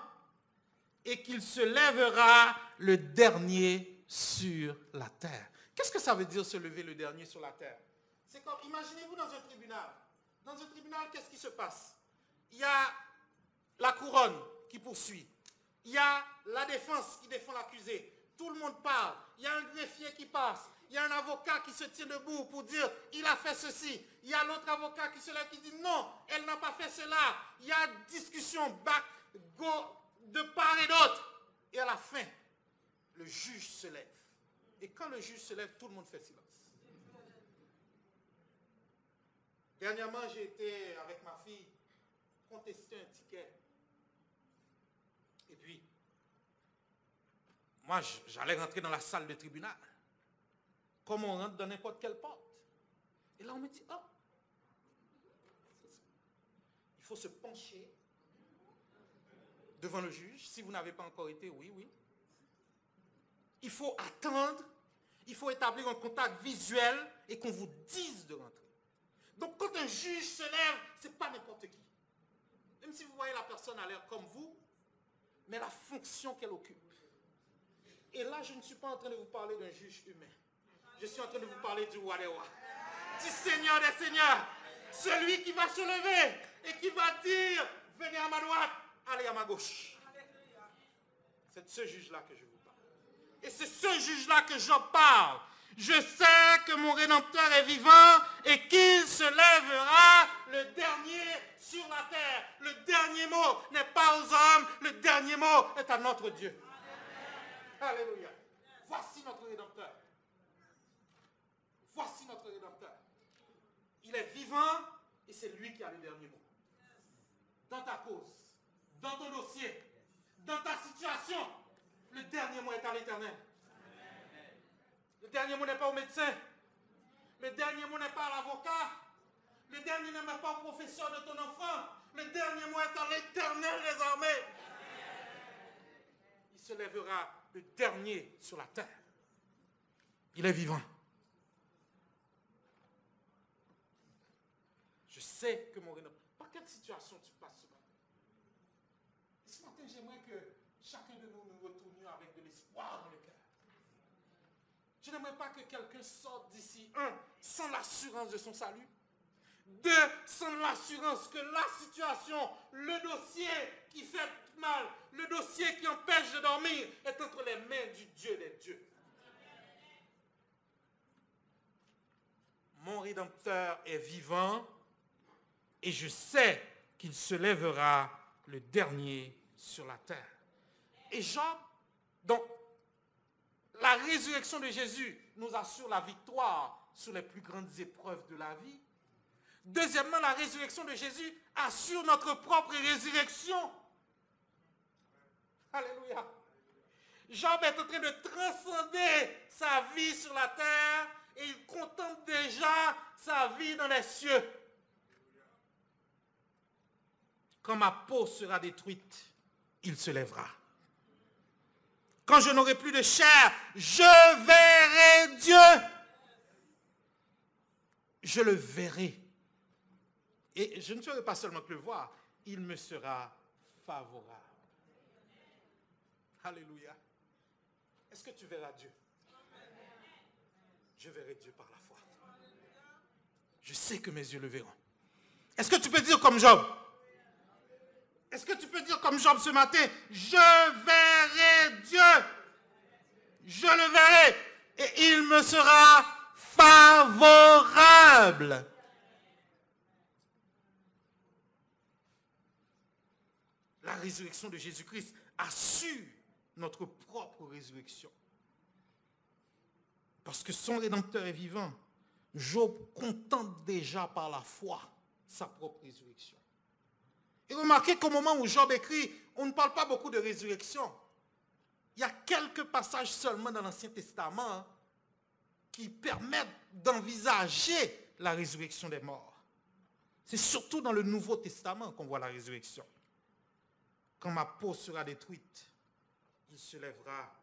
et qu'il se lèvera le dernier sur la terre. Qu'est-ce que ça veut dire se lever le dernier sur la terre? C'est comme, imaginez-vous dans un tribunal. Dans un tribunal, qu'est-ce qui se passe? Il y a la couronne qui poursuit. Il y a la défense qui défend l'accusé. Tout le monde parle. Il y a un greffier qui passe. Il y a un avocat qui se tient debout pour dire il a fait ceci. Il y a l'autre avocat qui se lève qui dit non, elle n'a pas fait cela. Il y a discussion back, go, de part et d'autre. Et à la fin, le juge se lève. Et quand le juge se lève, tout le monde fait silence. Dernièrement, j'ai été avec ma fille contester un ticket. Et puis, moi, j'allais rentrer dans la salle de tribunal. Comme on rentre dans n'importe quelle porte. Et là, on me dit, oh, il faut se pencher devant le juge. Si vous n'avez pas encore été, oui. Il faut attendre. Il faut établir un contact visuel et qu'on vous dise de rentrer. Donc, quand un juge se lève, ce n'est pas n'importe qui. Même si vous voyez la personne a l'air comme vous, mais la fonction qu'elle occupe. Et là, je ne suis pas en train de vous parler d'un juge humain. Je suis en train de vous parler du roi des rois, du Seigneur des seigneurs, celui qui va se lever et qui va dire, venez à ma droite, allez à ma gauche. C'est de ce juge-là que je vous parle. Et c'est ce juge-là que j'en parle. Je sais que mon Rédempteur est vivant et qu'il se lèvera le dernier sur la terre. Le dernier mot n'est pas aux hommes, le dernier mot est à notre Dieu. Amen. Alléluia. Voici notre Rédempteur. Voici notre Rédempteur. Il est vivant et c'est lui qui a le dernier mot. Dans ta cause, dans ton dossier, dans ta situation, le dernier mot est à l'Éternel. Le dernier mot n'est pas au médecin. Le dernier mot n'est pas à l'avocat. Le dernier mot n'est pas au professeur de ton enfant. Le dernier mot est à l'Éternel des armées. Il se lèvera le dernier sur la terre. Il est vivant. Je sais que mon Rédempteur... Par quelle situation tu passes ce matin? Ce matin, j'aimerais que chacun de nous nous retournions avec de l'espoir dans le cœur. Je n'aimerais pas que quelqu'un sorte d'ici, 1, sans l'assurance de son salut. 2, sans l'assurance que la situation, le dossier qui fait mal, le dossier qui empêche de dormir, est entre les mains du Dieu des dieux. Mon Rédempteur est vivant et je sais qu'il se lèvera le dernier sur la terre. Et Job, donc, la résurrection de Jésus nous assure la victoire sur les plus grandes épreuves de la vie. Deuxièmement, la résurrection de Jésus assure notre propre résurrection. Alléluia. Job est en train de transcender sa vie sur la terre et il contemple déjà sa vie dans les cieux. Quand ma peau sera détruite, il se lèvera. Quand je n'aurai plus de chair, je verrai Dieu. Je le verrai. Et je ne serai pas seulement que le voir, il me sera favorable. Alléluia. Est-ce que tu verras Dieu? Je verrai Dieu par la foi. Je sais que mes yeux le verront. Est-ce que tu peux dire comme Job? Est-ce que tu peux dire comme Job ce matin? Je verrai Dieu. Je le verrai. Et il me sera favorable. La résurrection de Jésus-Christ assure notre propre résurrection. Parce que son Rédempteur est vivant. Job contemple déjà par la foi sa propre résurrection. Et remarquez qu'au moment où Job écrit, on ne parle pas beaucoup de résurrection. Il y a quelques passages seulement dans l'Ancien Testament qui permettent d'envisager la résurrection des morts. C'est surtout dans le Nouveau Testament qu'on voit la résurrection. Quand ma peau sera détruite, il se lèvera.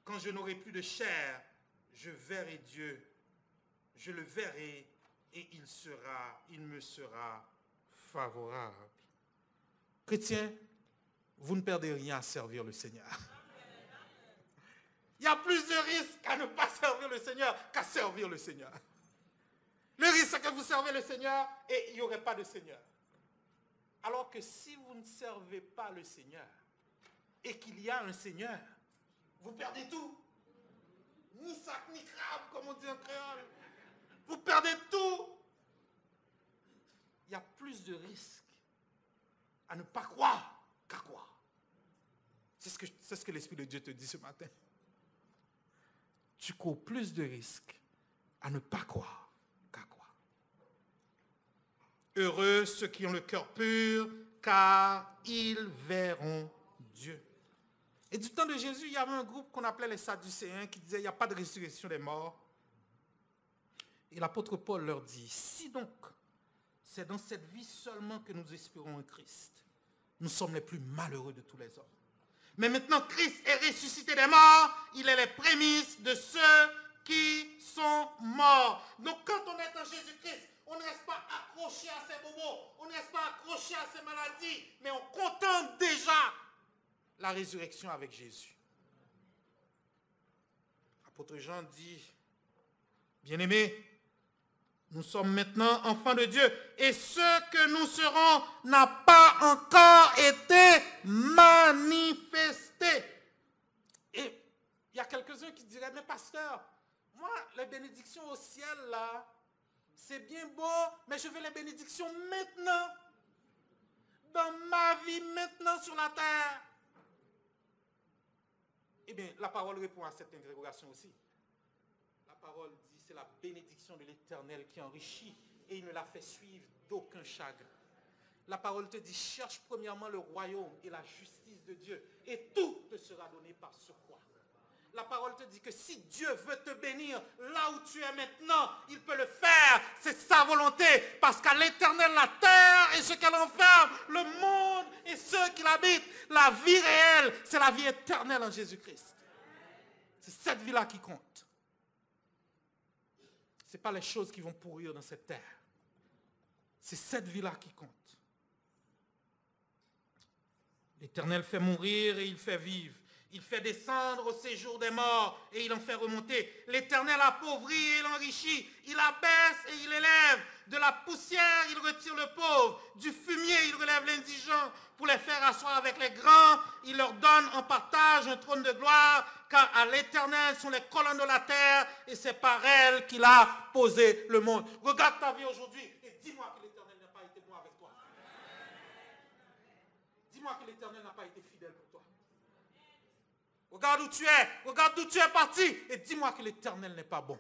Quand je n'aurai plus de chair, je verrai Dieu. Je le verrai et il me sera favorable. Chrétiens, vous ne perdez rien à servir le Seigneur. Il y a plus de risques à ne pas servir le Seigneur qu'à servir le Seigneur. Le risque, c'est que vous servez le Seigneur et il n'y aurait pas de Seigneur. Alors que si vous ne servez pas le Seigneur et qu'il y a un Seigneur, vous perdez tout. Ni sac, ni crabe, comme on dit en créole. Vous perdez tout. Il y a plus de risques à ne pas croire qu'à croire. C'est ce que l'Esprit de Dieu te dit ce matin. Tu cours plus de risques à ne pas croire qu'à croire. Heureux ceux qui ont le cœur pur, car ils verront Dieu. Et du temps de Jésus, il y avait un groupe qu'on appelait les Sadducéens qui disaient il n'y a pas de résurrection des morts. Et l'apôtre Paul leur dit, si donc c'est dans cette vie seulement que nous espérons un Christ, nous sommes les plus malheureux de tous les hommes. Mais maintenant, Christ est ressuscité des morts, il est les prémices de ceux qui sont morts. Donc quand on est en Jésus-Christ, on ne reste pas accroché à ses bobos, on ne reste pas accroché à ses maladies, mais on contemple déjà la résurrection avec Jésus. L'apôtre Jean dit, bien-aimés, nous sommes maintenant enfants de Dieu et ce que nous serons n'a pas encore été manifesté. Et il y a quelques-uns qui diraient, mais pasteur, moi, les bénédictions au ciel, là, c'est bien beau, mais je veux les bénédictions maintenant, dans ma vie, maintenant sur la terre. Eh bien, la parole répond à cette interrogation aussi. La parole dit, c'est la bénédiction de l'Éternel qui enrichit et il ne la fait suivre d'aucun chagrin. La parole te dit, cherche premièrement le royaume et la justice de Dieu et tout te sera donné par ce croix. La parole te dit que si Dieu veut te bénir là où tu es maintenant, il peut le faire. C'est sa volonté parce qu'à l'Éternel, la terre et ce qu'elle enferme, le monde et ceux qui l'habitent, la vie réelle, c'est la vie éternelle en Jésus-Christ. C'est cette vie-là qui compte. Ce n'est pas les choses qui vont pourrir dans cette terre. C'est cette vie-là qui compte. L'Éternel fait mourir et il fait vivre. Il fait descendre au séjour des morts et il en fait remonter. L'Éternel appauvrit et il enrichit. Il abaisse et il élève. De la poussière, il retire le pauvre. Du fumier, il relève l'indigent. Pour les faire asseoir avec les grands, il leur donne en partage un trône de gloire. Car à l'Éternel sont les colonnes de la terre et c'est par elle qu'il a posé le monde. Regarde ta vie aujourd'hui et dis-moi que l'Éternel n'a pas été bon avec toi. Dis-moi que l'Éternel n'a pas été fidèle pour toi. Regarde où tu es, regarde d'où tu es parti et dis-moi que l'Éternel n'est pas bon.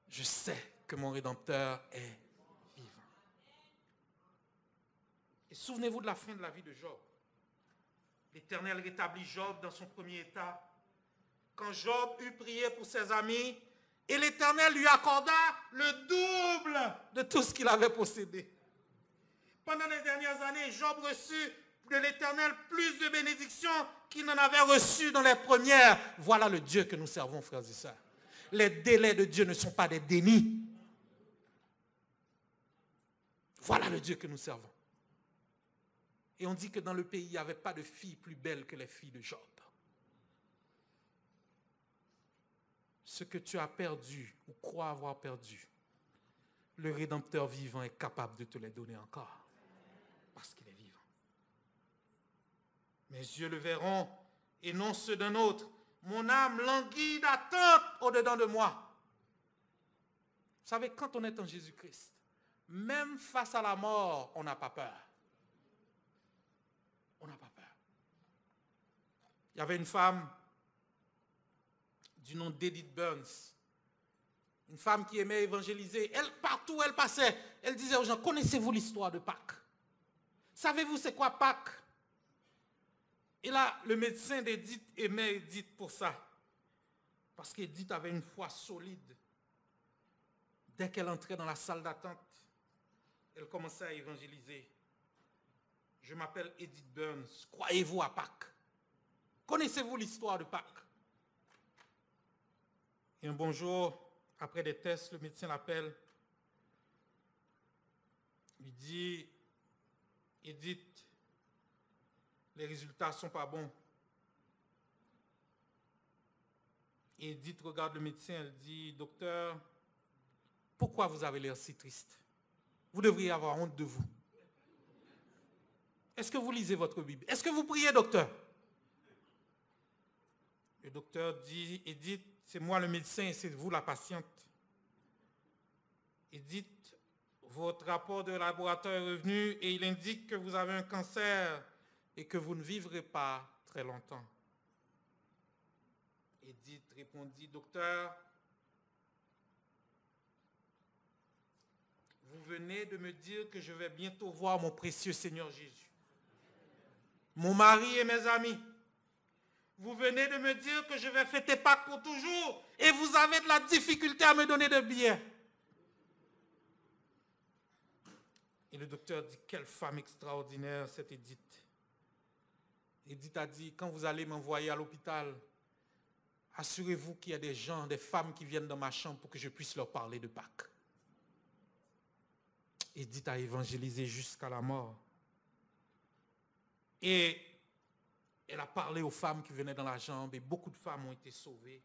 Je sais que mon Rédempteur est vivant. Et souvenez-vous de la fin de la vie de Job. L'Éternel rétablit Job dans son premier état. Quand Job eut prié pour ses amis, et l'Éternel lui accorda le double de tout ce qu'il avait possédé. Pendant les dernières années, Job reçut de l'Éternel plus de bénédictions qu'il n'en avait reçu dans les premières. Voilà le Dieu que nous servons, frères et sœurs. Les délais de Dieu ne sont pas des dénis. Voilà le Dieu que nous servons. Et on dit que dans le pays, il n'y avait pas de filles plus belles que les filles de Job. Ce que tu as perdu ou crois avoir perdu, le Rédempteur vivant est capable de te les donner encore. Parce qu'il est vivant. Mes yeux le verront et non ceux d'un autre. Mon âme languit d'attente au-dedans de moi. Vous savez, quand on est en Jésus-Christ, même face à la mort, on n'a pas peur. On n'a pas peur. Il y avait une femme du nom d'Edith Burns, une femme qui aimait évangéliser. Elle, partout où elle passait, elle disait aux gens, connaissez-vous l'histoire de Pâques? Savez-vous c'est quoi Pâques? Et là, le médecin d'Edith aimait Edith pour ça. Parce qu'Edith avait une foi solide. Dès qu'elle entrait dans la salle d'attente, elle commençait à évangéliser. Je m'appelle Edith Burns. Croyez-vous à Pâques? Connaissez-vous l'histoire de Pâques? Et un bon jour, après des tests, le médecin l'appelle. Il dit, Edith, les résultats ne sont pas bons. Et Edith regarde le médecin, elle dit, docteur, pourquoi vous avez l'air si triste? Vous devriez avoir honte de vous. Est-ce que vous lisez votre Bible? Est-ce que vous priez, docteur? Le docteur dit, Edith, c'est moi le médecin et c'est vous la patiente. Edith, votre rapport de laboratoire est revenu et il indique que vous avez un cancer et que vous ne vivrez pas très longtemps. Edith répondit, docteur, vous venez de me dire que je vais bientôt voir mon précieux Seigneur Jésus, mon mari et mes amis. Vous venez de me dire que je vais fêter Pâques pour toujours et vous avez de la difficulté à me donner de billets. Et le docteur dit, quelle femme extraordinaire cette Edith. Edith a dit, quand vous allez m'envoyer à l'hôpital, assurez-vous qu'il y a des gens, des femmes qui viennent dans ma chambre pour que je puisse leur parler de Pâques. Edith a évangélisé jusqu'à la mort. Et elle a parlé aux femmes qui venaient dans la chambre et beaucoup de femmes ont été sauvées.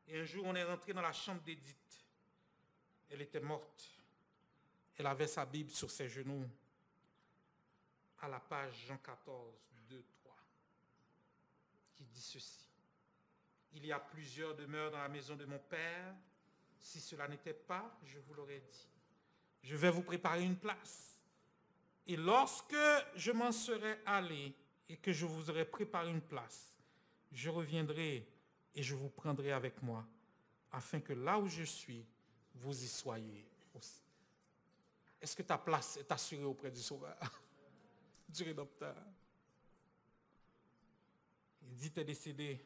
Et un jour, on est rentré dans la chambre d'Edith. Elle était morte. Elle avait sa Bible sur ses genoux à la page Jean 14, 2, 3, qui dit ceci. Il y a plusieurs demeures dans la maison de mon Père. Si cela n'était pas, je vous l'aurais dit. Je vais vous préparer une place. Et lorsque je m'en serai allé et que je vous aurai préparé une place, je reviendrai et je vous prendrai avec moi, afin que là où je suis, vous y soyez aussi. Est-ce que ta place est assurée auprès du Sauveur, du Rédempteur? Edith est décédée.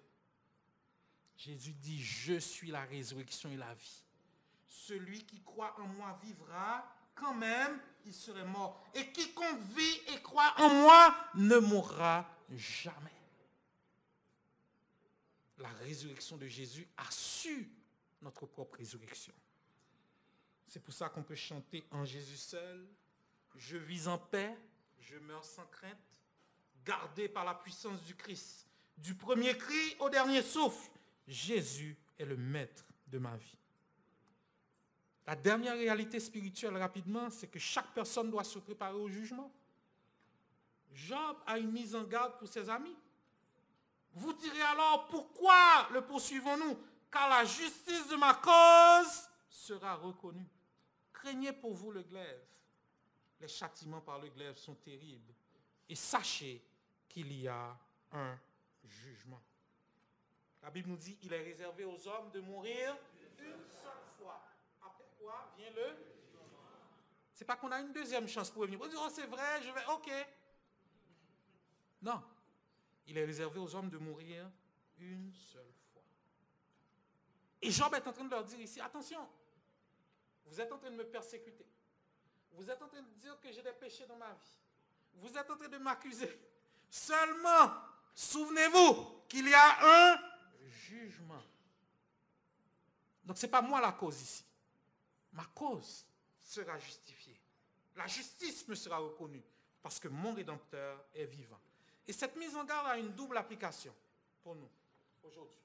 Jésus dit, je suis la résurrection et la vie. Celui qui croit en moi vivra, quand même il serait mort. Et quiconque vit et croit en moi ne mourra jamais. La résurrection de Jésus assure notre propre résurrection. C'est pour ça qu'on peut chanter en Jésus seul. Je vis en paix, je meurs sans crainte, gardé par la puissance du Christ. Du premier cri au dernier souffle, Jésus est le maître de ma vie. La dernière réalité spirituelle, rapidement, c'est que chaque personne doit se préparer au jugement. Job a une mise en garde pour ses amis. Vous direz alors, pourquoi le poursuivons-nous? Car la justice de ma cause sera reconnue. Craignez pour vous le glaive. Les châtiments par le glaive sont terribles. Et sachez qu'il y a un jugement. La Bible nous dit, il est réservé aux hommes de mourir une seule fois. Après quoi vient le... C'est pas qu'on a une deuxième chance pour revenir. On dit, oh c'est vrai, je vais, ok. Non. Il est réservé aux hommes de mourir une seule fois. Et Job est en train de leur dire ici, attention, vous êtes en train de me persécuter. Vous êtes en train de dire que j'ai des péchés dans ma vie. Vous êtes en train de m'accuser. Seulement, souvenez-vous qu'il y a un jugement. Donc ce n'est pas moi la cause ici. Ma cause sera justifiée. La justice me sera reconnue. parce que mon Rédempteur est vivant. Et cette mise en garde a une double application pour nous aujourd'hui.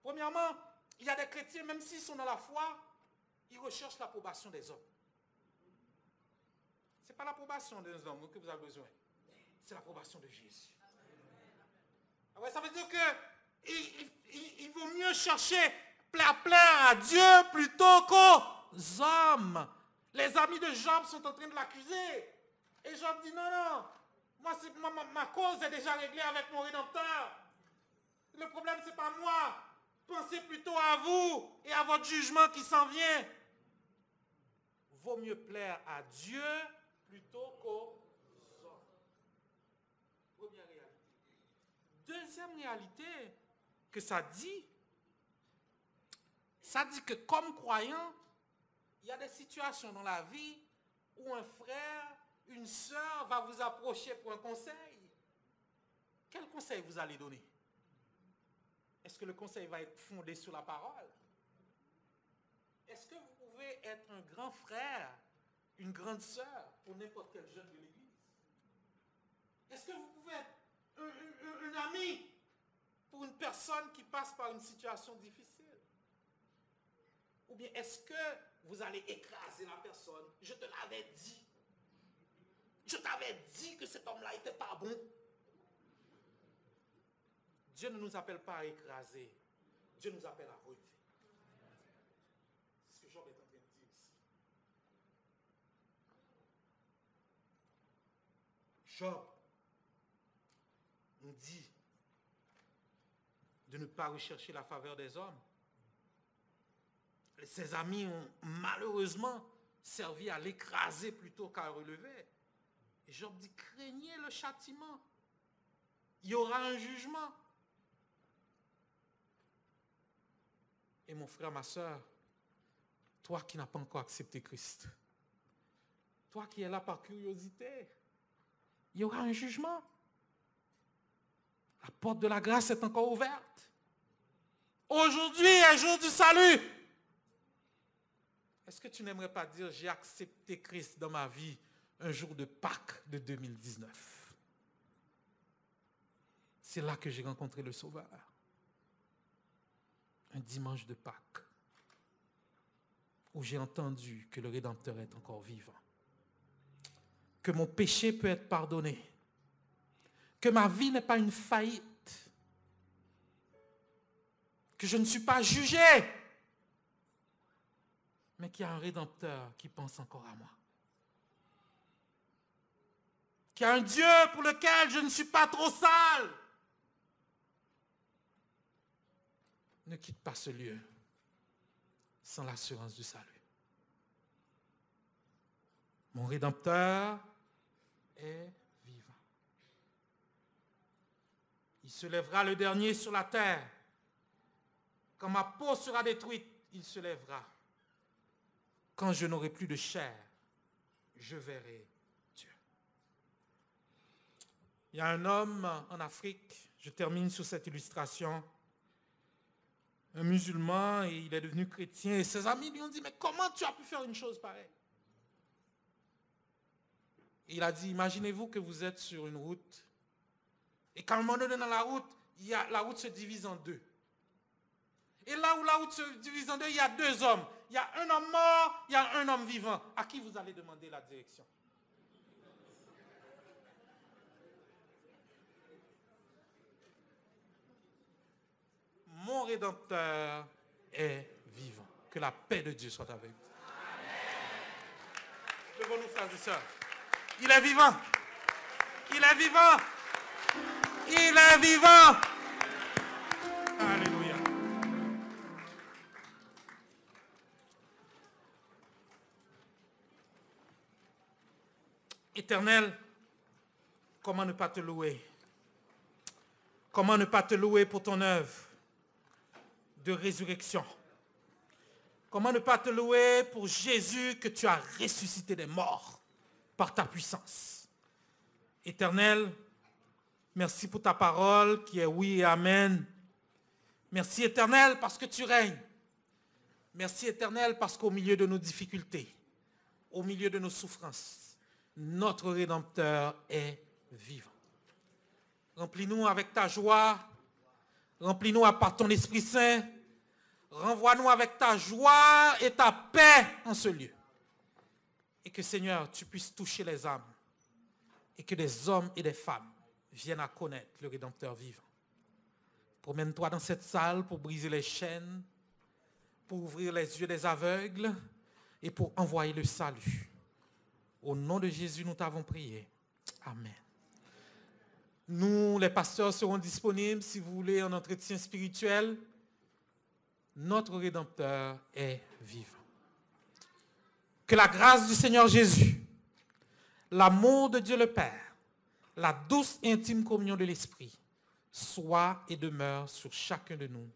Premièrement, il y a des chrétiens, même s'ils sont dans la foi, ils recherchent l'approbation des hommes. Ce n'est pas l'approbation des hommes que vous avez besoin, c'est l'approbation de Jésus. Alors, ça veut dire qu'il vaut mieux chercher à plaire à Dieu plutôt qu'aux hommes. Les amis de Job sont en train de l'accuser. Et Job dit non, ma cause est déjà réglée avec mon Rédempteur. Le problème, ce n'est pas moi. Pensez plutôt à vous et à votre jugement qui s'en vient. Vaut mieux plaire à Dieu plutôt qu'aux hommes. Première réalité. Deuxième réalité que ça dit que comme croyant, il y a des situations dans la vie où un frère, une sœur va vous approcher pour un conseil. Quel conseil vous allez donner? Est-ce que le conseil va être fondé sur la parole? Est-ce que vous pouvez être un grand frère, une grande sœur pour n'importe quel jeune de l'église? Est-ce que vous pouvez être un ami pour une personne qui passe par une situation difficile? Ou bien est-ce que vous allez écraser la personne? Je te l'avais dit. Je t'avais dit que cet homme-là n'était pas bon. Dieu ne nous appelle pas à écraser. Dieu nous appelle à relever. C'est ce que Job est en train de dire ici. Job nous dit de ne pas rechercher la faveur des hommes. Ses amis ont malheureusement servi à l'écraser plutôt qu'à relever. Et Job dit, craignez le châtiment. Il y aura un jugement. Et mon frère, ma soeur, toi qui n'as pas encore accepté Christ, toi qui es là par curiosité, il y aura un jugement. La porte de la grâce est encore ouverte. Aujourd'hui est jour du salut. Est-ce que tu n'aimerais pas dire, j'ai accepté Christ dans ma vie un jour de Pâques de 2019? C'est là que j'ai rencontré le Sauveur. Un dimanche de Pâques, où j'ai entendu que le Rédempteur est encore vivant, que mon péché peut être pardonné, que ma vie n'est pas une faillite, que je ne suis pas jugé, mais qu'il y a un Rédempteur qui pense encore à moi, qu'il y a un Dieu pour lequel je ne suis pas trop sale. Ne quitte pas ce lieu sans l'assurance du salut. Mon Rédempteur est vivant. Il se lèvera le dernier sur la terre. Quand ma peau sera détruite, il se lèvera. Quand je n'aurai plus de chair, je verrai Dieu. Il y a un homme en Afrique, je termine sur cette illustration, un musulman, et il est devenu chrétien, et ses amis lui ont dit, mais comment tu as pu faire une chose pareille? Et il a dit, imaginez-vous que vous êtes sur une route, et qu'à un moment donné dans la route, la route se divise en deux. Et là où la route se divise en deux, il y a deux hommes. Il y a un homme mort, il y a un homme vivant. À qui vous allez demander la direction? Mon Rédempteur est vivant. Que la paix de Dieu soit avec vous. Levons-nous, frères et sœurs. Il est vivant. Il est vivant. Il est vivant. Alléluia. Éternel, comment ne pas te louer? Comment ne pas te louer pour ton œuvre de résurrection? Comment ne pas te louer pour Jésus que tu as ressuscité des morts par ta puissance? Éternel, merci pour ta parole qui est oui et amen. Merci Éternel parce que tu règnes. Merci Éternel parce qu'au milieu de nos difficultés, au milieu de nos souffrances, Notre Rédempteur est vivant. Remplis-nous avec ta joie. Remplis-nous par ton Esprit Saint. Renvoie-nous avec ta joie et ta paix en ce lieu. Et que, Seigneur, tu puisses toucher les âmes. Et que des hommes et des femmes viennent à connaître le Rédempteur vivant. Promène-toi dans cette salle pour briser les chaînes, pour ouvrir les yeux des aveugles et pour envoyer le salut. Au nom de Jésus, nous t'avons prié. Amen. Nous, les pasteurs, serons disponibles si vous voulez un entretien spirituel. Notre Rédempteur est vivant. Que la grâce du Seigneur Jésus, l'amour de Dieu le Père, la douce et intime communion de l'Esprit soit et demeure sur chacun de nous.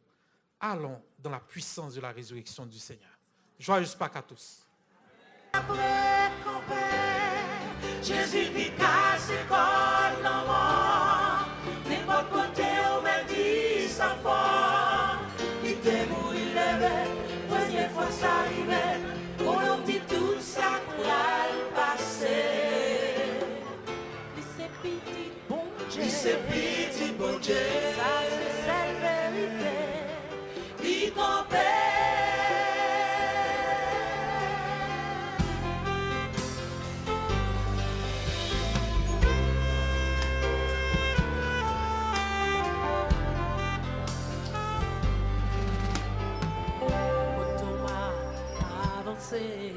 Allons dans la puissance de la résurrection du Seigneur. Joyeuse Pâques à tous. Après Jésus vit casse comme l'amour, n'importe côté où m'a dit sa foi. Il était mort, il levait, première fois ça arrivait, on nous dit tout ça pour le passé. Il c'est petit bon Dieu, il c'est petit bon Dieu, ça c'est cette vérité, il compère. Avancer,